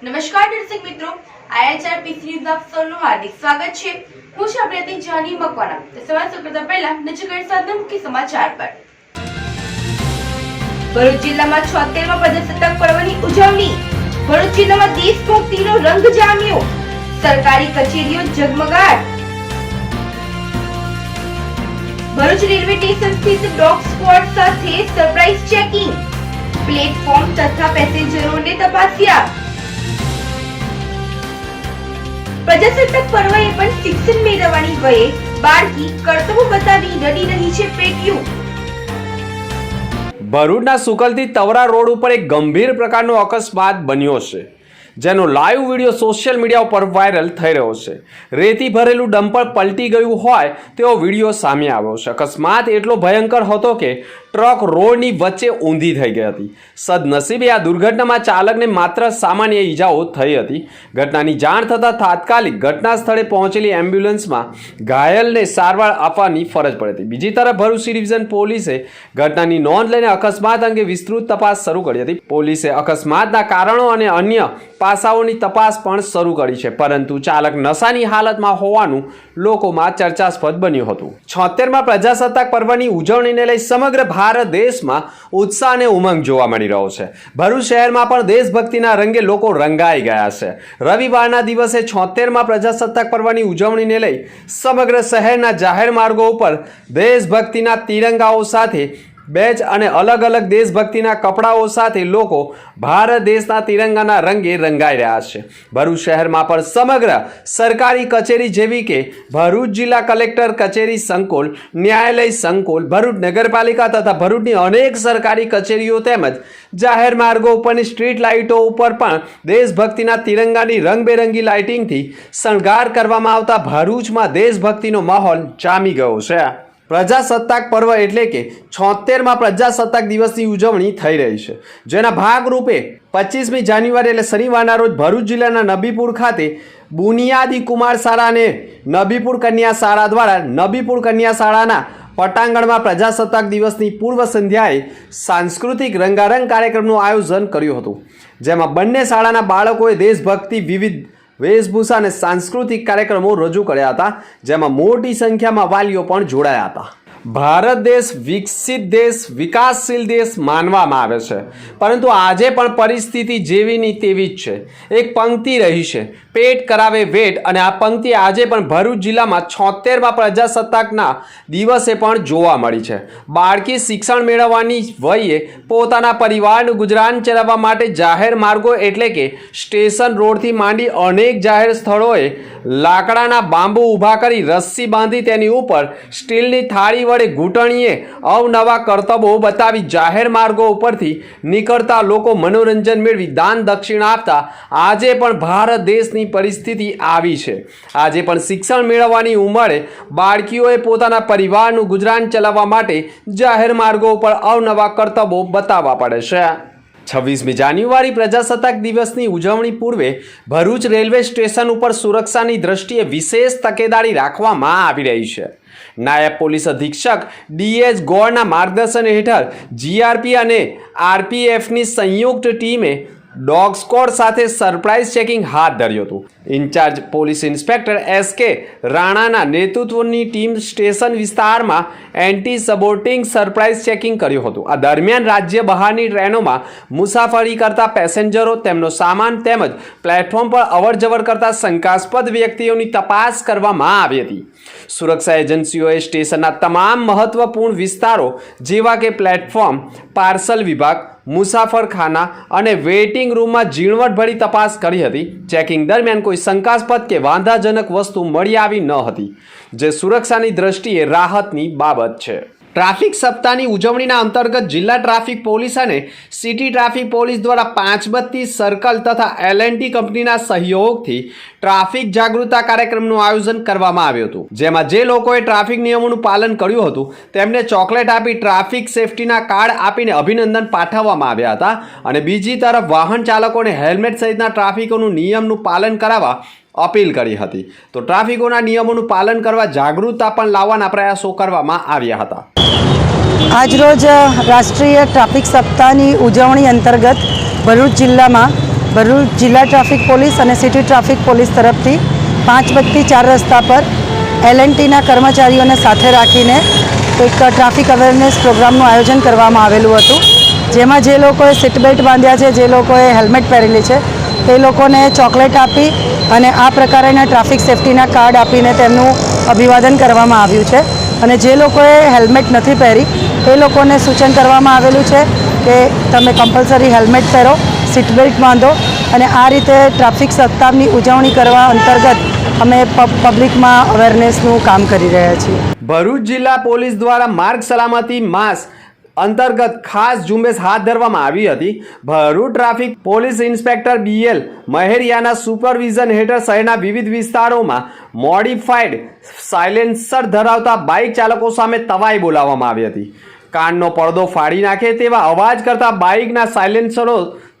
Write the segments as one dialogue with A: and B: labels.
A: નમસ્કાર દર્શક મિત્રો, IHRPC ન્યૂઝ આપ સૌનું હાર્દિક સ્વાગત છે। હું છું આપણી જાની મકવાણા। તો સૌપ્રથમ પહેલા નજર કરીએ આજના મુખ્ય સમાચાર પર। ભરૂચ જિલ્લામાં 76મા પ્રજાસત્તાક પર્વની ઉજવણી। ભરૂચ જિલ્લામાં દેશભક્તિનો રંગ જામ્યો। સરકારી કચેરીઓ જગમગાટ। ભરૂચ રેલવે સ્ટેશન સ્થિત ડોગ સ્ક્વોડ સાથે સરપ્રાઇઝ ચેકિંગ। પ્લેટફોર્મ તથા પેસેન્જરોને તપાસ્યા। પ્રજાસત્તાક પર્વએ પણ શિક્ષણ મેળવવાની વયે બાળકી કર્તવ્ય બતાવી રડી રહી છે પેટીયું।
B: ભરૂચના સુકલથી તવરા રોડ ઉપર એક ગંભીર પ્રકારનો અકસ્માત બન્યો છે, જેનો લાઈવ વિડીયો સોશિયલ મીડિયા ઉપર વાયરલ થઈ રહ્યો છે। રેતી ભરેલું ડમ્પર પલટી ગયું હોય તેવો વિડીયો સામે આવ્યો છે। અકસ્માત એટલો ભયંકર હતો કે ટ્રક રોડની વચ્ચે ઊંધી થઈ ગઈ હતી। સદનસીબે આ દુર્ઘટનામાં ચાલકને માત્ર સામાન્ય ઈજાઓ થઈ હતી। ઘટનાની જાણ થતાં તાત્કાલિક ઘટના સ્થળે પહોંચેલી એમ્બ્યુલન્સમાં ઘાયલને સારવાર આપવાની ફરજ પડી હતી। બીજી તરફ ભરૂચ સી ડિવિઝન પોલીસે ઘટનાની નોંધ લઈને અકસ્માત અંગે વિસ્તૃત તપાસ શરૂ કરી હતી। પોલીસે અકસ્માતના કારણો અને અન્ય પાસાઓની તપાસ પણ શરૂ કરી છે, પરંતુ ચાલક નશાની હાલતમાં હોવાનું લોકોમાં ચર્ચાસ્પદ બન્યું હતું। 76મા પ્રજાસત્તાક પર્વની ઉજવણીને લઈ સમગ્ર ભારત દેશમાં ઉત્સાહ અને ઉમંગ જોવા મળી રહ્યો છે। ભરૂચ શહેરમાં પણ દેશભક્તિના રંગે લોકો રંગાઈ ગયા છે। રવિવારના દિવસે 76મા પ્રજાસત્તાક પર્વની ઉજવણીને લઈ સમગ્ર શહેરના જાહેર માર્ગો ઉપર દેશભક્તિના તિરંગાઓ સાથે બેચ અને અલગ અલગ દેશભક્તિના કપડાઓ સાથે લોકો ભારત દેશના તિરંગાના રંગે રંગાઈ રહ્યા છે। ભરૂચ શહેરમાં પણ સમગ્ર સરકારી કચેરી જેવી કે ભરૂચ જિલ્લા કલેક્ટર કચેરી સંકુલ, ન્યાયાલય સંકુલ, ભરૂચ નગરપાલિકા તથા ભરૂચની અનેક સરકારી કચેરીઓ તેમજ જાહેર માર્ગો ઉપરની સ્ટ્રીટ લાઇટો ઉપર પણ દેશભક્તિના તિરંગાની રંગબેરંગી લાઇટિંગથી શણગાર કરવામાં આવતા ભરૂચમાં દેશભક્તિનો માહોલ જામી ગયો છે। પ્રજાસત્તાક પર્વ એટલે કે 76મા પ્રજાસત્તાક દિવસની ઉજવણી થઈ રહી છે, જેના ભાગરૂપે 25મી જાન્યુઆરી એટલે શનિવારના રોજ ભરૂચ જિલ્લાના નબીપુર ખાતે બુનિયાદી કુમાર શાળા અને નબીપુર કન્યા શાળા દ્વારા નબીપુર કન્યા શાળાના પટાંગણમાં પ્રજાસત્તાક દિવસની પૂર્વ સંધ્યાએ સાંસ્કૃતિક રંગારંગ કાર્યક્રમનું આયોજન કર્યું હતું, જેમાં બંને શાળાના બાળકોએ દેશભક્તિ, વિવિધ વેશભૂષા અને સાંસ્કૃતિક કાર્યક્રમો રજૂ કર્યા હતા, જેમાં મોટી સંખ્યામાં વાલીઓ પણ જોડાયા હતા। ભારત દેશ વિકસિત દેશ, વિકાસશીલ દેશ માનવામાં આવે છે, પરંતુ આજે પણ પરિસ્થિતિ જેવીની તેવી જ છે। એક પંક્તિ રહી છે, પેટ કરાવે વેટ, અને આ પંક્તિ આજે પણ ભરૂચ જિલ્લામાં 76મા પ્રજાસત્તાકના દિવસે પણ જોવા મળી છે। બાળકી શિક્ષણ મેળવવાની વયે પોતાના પરિવારનું ગુજરાન ચલાવવા માટે જાહેર માર્ગો એટલે કે સ્ટેશન રોડથી માંડી અનેક જાહેર સ્થળોએ લાકડાના બાંબુ ઊભા કરી રસ્સી બાંધી તેની ઉપર સ્ટીલની થાળી વડે ઘૂંટણીએ અવનવા કરતબો બતાવી જાહેર માર્ગો ઉપરથી નીકળતા લોકો મનોરંજન મેળવી દાન દક્ષિણા આપતા આજે પણ ભારત દેશની પરિસ્થિતિ આવી છે। આજે પણ શિક્ષણ મેળવવાની ઉંમરે બાળકીઓએ પોતાના પરિવારનું ગુજરાન ચલાવવા માટે જાહેર માર્ગો ઉપર અવનવા કરતબો બતાવવા પડે છે। 26મી જાન્યુઆરી પ્રજાસત્તાક દિવસની ઉજવણી પૂર્વે ભરૂચ રેલવે સ્ટેશન ઉપર સુરક્ષાની દ્રષ્ટિએ વિશેષ તકેદારી રાખવામાં આવી રહી છે। નાયબ પોલીસ અધિક્ષક DS ગોળના માર્ગદર્શન હેઠળ GRP અને RPFની સંયુક્ત ટીમે ડોગ સ્ક્વોડ સાથે સરપ્રાઇઝ ચેકિંગ હાથ ધર્યું હતું। ઇન્ચાર્જ પોલીસ ઇન્સ્પેક્ટર SK રાણાના નેતૃત્વની ટીમ સ્ટેશન વિસ્તારમાં એન્ટી સબોર્ટિંગ સરપ્રાઇઝ ચેકિંગ કર્યું હતું। આ દરમિયાન રાજ્ય બહારની ટ્રેનોમાં મુસાફરી કરતા પેસેન્જરો, તેમનો સામાન તેમજ પ્લેટફોર્મ પર અવરજવર કરતા શંકાસ્પદ વ્યક્તિઓની તપાસ કરવામાં આવી હતી। સુરક્ષા એજન્સીઓએ સ્ટેશનના તમામ મહત્વપૂર્ણ વિસ્તારો જેવા કે પ્લેટફોર્મ, પાર્સલ વિભાગ, મુસાફરખાના અને વેઇટિંગ રૂમમાં ઝીણવટભરી તપાસ કરી હતી। ચેકિંગ દરમિયાન કોઈ શંકાસ્પદ કે વાંધાજનક વસ્તુ મળી આવી ન હતી, જે સુરક્ષાની દ્રષ્ટિએ રાહતની બાબત છે। ટ્રાફિક સપ્તાહની ઉજવણીના અંતર્ગત જિલ્લા ટ્રાફિક પોલીસ અને સિટી ટ્રાફિક પોલીસ દ્વારા 532 સર્કલ તથા L&T કંપનીના સહયોગથી ટ્રાફિક જાગૃતતા કાર્યક્રમનું આયોજન કરવામાં આવ્યું હતું, જેમાં જે લોકોએ ટ્રાફિક નિયમોનું પાલન કર્યું હતું તેમને ચોકલેટ આપી ટ્રાફિક સેફટીના કાર્ડ આપીને અભિનંદન પાઠવવામાં આવ્યા હતા, અને બીજી તરફ વાહન ચાલકોને હેલ્મેટ સહિતના ટ્રાફિકોનું નિયમનું પાલન કરાવવા અપીલ કરી હતી। તો ટ્રાફિકોના નિયમોનું પાલન કરવા જાગૃતતા પણ લાવવાના પ્રયાસો કરવામાં આવ્યા હતા।
C: આજરોજ રાષ્ટ્રીય ટ્રાફિક સપ્તાહની ઉજવણી અંતર્ગત ભરૂચ જિલ્લામાં ભરૂચ જિલ્લા ટ્રાફિક પોલીસ અને સિટી ટ્રાફિક પોલીસ તરફથી 5 વ્યક્તિ 4 રસ્તા પર LNTના કર્મચારીઓને સાથે રાખીને એક ટ્રાફિક અવેરનેસ પ્રોગ્રામનું આયોજન કરવામાં આવેલું હતું, જેમાં જે લોકોએ સીટ બેલ્ટ બાંધ્યા છે, જે લોકોએ હેલ્મેટ પહેરેલી છે, તે લોકોને ચોકલેટ આપી અને આ પ્રકારના ટ્રાફિક સેફ્ટીના કાર્ડ આપીને તેમનું અભિવાદન કરવામાં આવ્યું છે. અને જે લોકોએ હેલ્મેટ નથી પહેરી તે લોકોને સૂચન કરવામાં આવેલું છે કે તમે કમ્પલસરી હેલ્મેટ પહેરો, સીટ બેલ્ટ બાંધો અને આ રીતે ટ્રાફિક સપ્તાહની ઉજવણી કરવા અંતર્ગત અમે પબ્લિકમાં અવેરનેસનું કામ કરી રહ્યા છીએ.
B: ભરૂચ જિલ્લા પોલીસ દ્વારા માર્ગ સલામતી માસ અંતર્ગત ખાસ ઝુંબેશ હાથ ધરવામાં આવી હતી. Bharuch traffic police inspector BL મહેરિયાના સુપરવિઝન હેઠળ શહેરના વિવિધ વિસ્તારોમાં મોડિફાઈડ સાયલેન્સર ધરાવતા બાઇક ચાલકો સામે તવાઈ બોલાવવામાં આવી હતી. કાનનો પડદો ફાડી નાખે તેવા અવાજ કરતા બાઇકના સાયલેન્સરો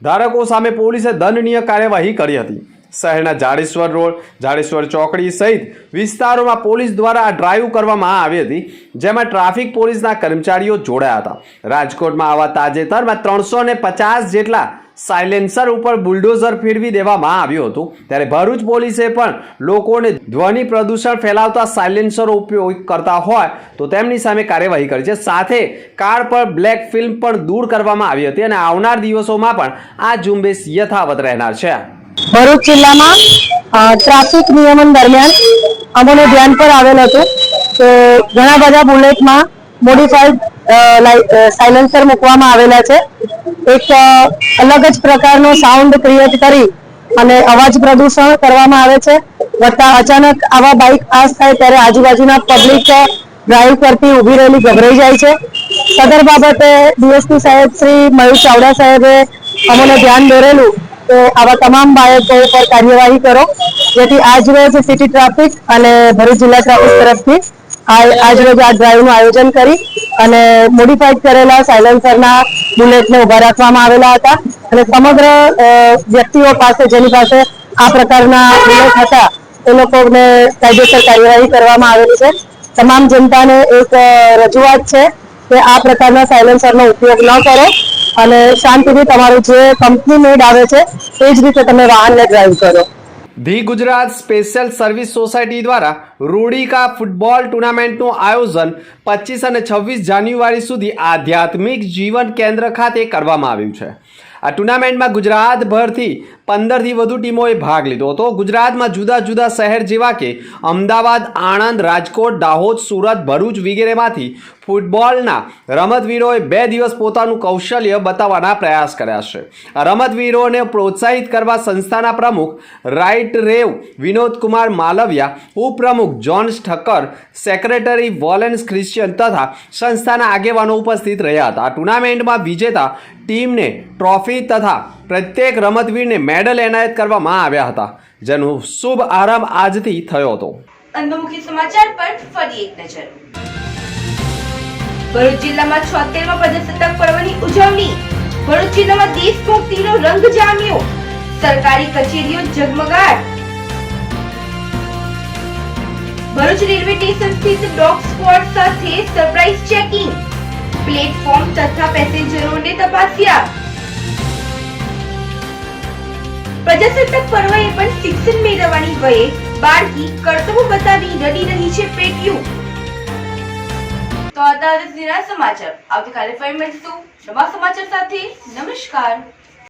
B: ધારકો સામે પોલીસે દંડનીય કાર્યવાહી કરી હતી. શહેરના જાડેશ્વર રોડ, જાડેશ્વર ચોકડી સહિત વિસ્તારોમાં પોલીસ દ્વારા આ ડ્રાઈવ કરવામાં આવી હતી, જેમાં ટ્રાફિક પોલીસના કર્મચારીઓ જોડાયા હતા. રાજકોટમાં આવા તાજેતરમાં 350 જેટલા સાયલેન્સર ઉપર બુલડોઝર ફેરવી દેવામાં આવ્યું હતું, ત્યારે ભરૂચ પોલીસે પણ લોકોને ધ્વનિ પ્રદૂષણ ફેલાવતા સાયલેન્સરો ઉપયોગ કરતા હોય તો તેમની સામે કાર્યવાહી કરી છે. સાથે કાર પર બ્લેક ફિલ્મ પણ દૂર કરવામાં આવી હતી અને આવનાર દિવસોમાં પણ આ ઝુંબેશ યથાવત રહેનાર છે.
C: ભરૂચ જિલ્લામાં ટ્રાફિક નિયમન દરમિયાન અમને ધ્યાન પર આવેલ હતું કે ઘણા બધા બુલેટમાં મોડિફાઈડ સાયલેન્સર મૂકવામાં આવેલા છે. એક અલગ જ પ્રકારનો સાઉન્ડ ક્રિએટ કરી અને અવાજ પ્રદૂષણ કરવામાં આવે છે. વત્તા અચાનક આવા બાઇક પાસ થાય ત્યારે આજુબાજુના પબ્લિક ડ્રાઈવ કરતી ઊભી રહેલી ગભરાઈ જાય છે. સદર બાબતે DSP સાહેબ શ્રી મયુર ચાવડા સાહેબે અમને ધ્યાન દોરેલું તો આવા તમામ બાઇકો પર કાર્યવાહી કરો, જેથી આજરોજ સિટી ટ્રાફિક અને ભરૂચ જિલ્લા ટ્રાફિક તરફથી આજરોજ આ ડ્રાઈવનું આયોજન કરી અને મોડિફાઈડ કરેલા સાયલેન્સરના બુલેટને ઊભા રાખવામાં આવેલા હતા અને સમગ્ર વ્યક્તિઓ પાસે જેની પાસે આ પ્રકારના બુલેટ હતા એ લોકોને કાયદેસર કાર્યવાહી કરવામાં આવેલી છે. તમામ જનતાને એક રજૂઆત છે કે આ પ્રકારના સાયલેન્સરનો ઉપયોગ ન કરો અને શાંતિથી તમારું જે કંપની મેડ આવે છે તે જ રીતે તમે વાહનને ડ્રાઈવ કરો.
B: The Gujarat special service society દ્વારા રૂડીકા ફૂટબોલ ટુર્નામેન્ટનું આયોજન 25 અને 26 જાન્યુઆરી સુધી આધ્યાત્મિક જીવન કેન્દ્ર ખાતે કરવામાં આવ્યું છે. આ ટુર્નામેન્ટમાં ગુજરાતભરથી 15થી વધુ ટીમોએ ભાગ લીધો હતો. ગુજરાતમાં જુદા જુદા શહેર જેવા કે અમદાવાદ, આણંદ, રાજકોટ, દાહોદ, સુરત, ભરૂચ વગેરેમાંથી ફૂટબોલના રમતવીરોએ 2 દિવસ પોતાનું કૌશલ્ય બતાવવાના પ્રયાસ કર્યા છે. આ રમતવીરોને પ્રોત્સાહિત કરવા સંસ્થાના પ્રમુખ રાઇટ રેવ વિનોદકુમાર માલવિયા, ઉપપ્રમુખ જોન ઠક્કર, સેક્રેટરી વોલેન્સ ક્રિશ્ચિયન તથા સંસ્થાના આગેવાનો ઉપસ્થિત રહ્યા હતા. આ ટુર્નામેન્ટમાં વિજેતા ટીમને ટ્રોફી તથા પ્રત્યેક રમતવીરને મેડલ એનાયત કરવામાં આવ્યા હતા, જેનો શુભ આરંભ આજથી થયો હતો.
A: અંત મુખ્ય સમાચાર પર ફરી એક નજર. ભરૂચ જિલ્લામાં 76મા પ્રજાસત્તાક પર્વની ઉજવણી. ભરૂચ જિલ્લામાં દેશભક્તિનો રંગ જામ્યો. સરકારી કચેરીઓ ઝગમગાટ. ભરૂચ રેલવે સ્ટેશન સ્થિત ડોગ સ્ક્વોડ સાથે સરપ્રાઇઝ ચેકિંગ. પ્લેટફોર્મ તથા પેસેન્જરોને તપાસ્યા. પ્રજાસત્તાક પર્વએ પણ શિક્ષણ મેળવવાની વયે બાળકી કરતબો બતાવી રડી રહી છે પેટીયું. તો આ હતા આજના સમાચાર. આવતીકાલે ફરી મળીશું નવા સમાચાર સાથે. નમસ્કાર.